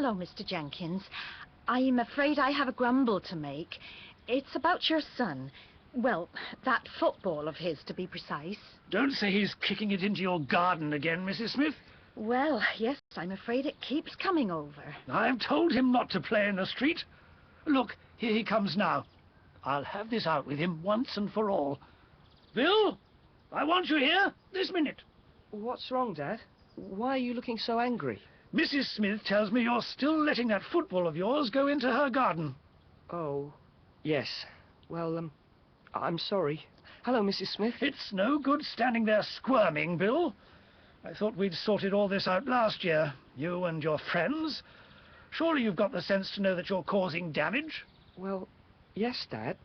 Hello, Mr. Jenkins. I'm afraid I have a grumble to make. It's about your son. Well, that football of his, to be precise. Don't say he's kicking it into your garden again, Mrs. Smith. Well, yes, I'm afraid it keeps coming over. I've told him not to play in the street. Look, here he comes now. I'll have this out with him once and for all. Bill, I want you here this minute. What's wrong, Dad? Why are you looking so angry? Mrs. Smith tells me you're still letting that football of yours go into her garden. Oh, yes. Well, I'm sorry. Hello, Mrs. Smith. It's no good standing there squirming, Bill. I thought we'd sorted all this out last year, you and your friends. Surely you've got the sense to know that you're causing damage? Well, yes, Dad.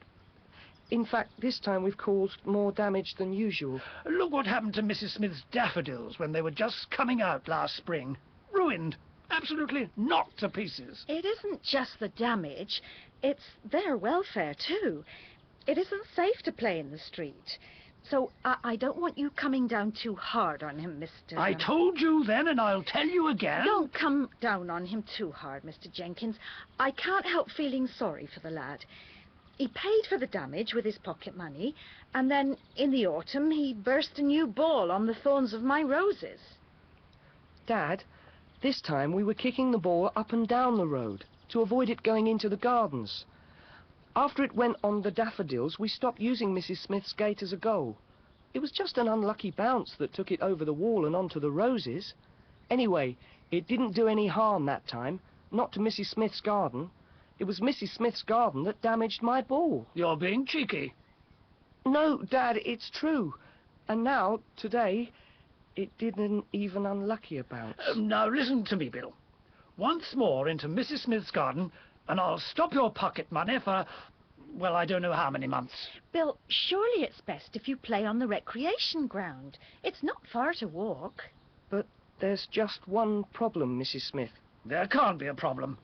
In fact, this time we've caused more damage than usual. Look what happened to Mrs. Smith's daffodils when they were just coming out last spring. Ruined. Absolutely knocked to pieces. It isn't just the damage, it's their welfare too. It isn't safe to play in the street. So I don't want you coming down too hard on him, Mr. I told you then, and I'll tell you again. Don't come down on him too hard, Mr. Jenkins. I can't help feeling sorry for the lad. He paid for the damage with his pocket money, and then in the autumn he burst a new ball on the thorns of my roses. Dad, this time we were kicking the ball up and down the road to avoid it going into the gardens. After it went on the daffodils, we stopped using Mrs. Smith's gate as a goal. It was just an unlucky bounce that took it over the wall and onto the roses. Anyway, it didn't do any harm that time, not to Mrs. Smith's garden. It was Mrs. Smith's garden that damaged my ball. You're being cheeky. No, Dad, it's true. And now, today, it did an even unluckier bounce. Now listen to me, Bill. Once more into Mrs. Smith's garden, and I'll stop your pocket money for, well, I don't know how many months. Bill, surely it's best if you play on the recreation ground. It's not far to walk. But there's just one problem, Mrs. Smith. There can't be a problem.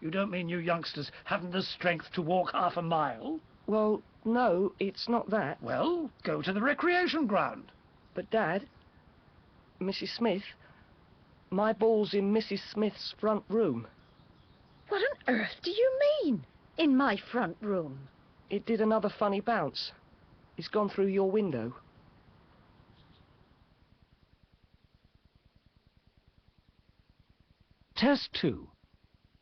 You don't mean you youngsters haven't the strength to walk half a mile? Well, no, it's not that. Well, go to the recreation ground. But, Dad, Mrs. Smith, my ball's in Mrs. Smith's front room. What on earth do you mean, in my front room? It did another funny bounce. It's gone through your window. Test 2.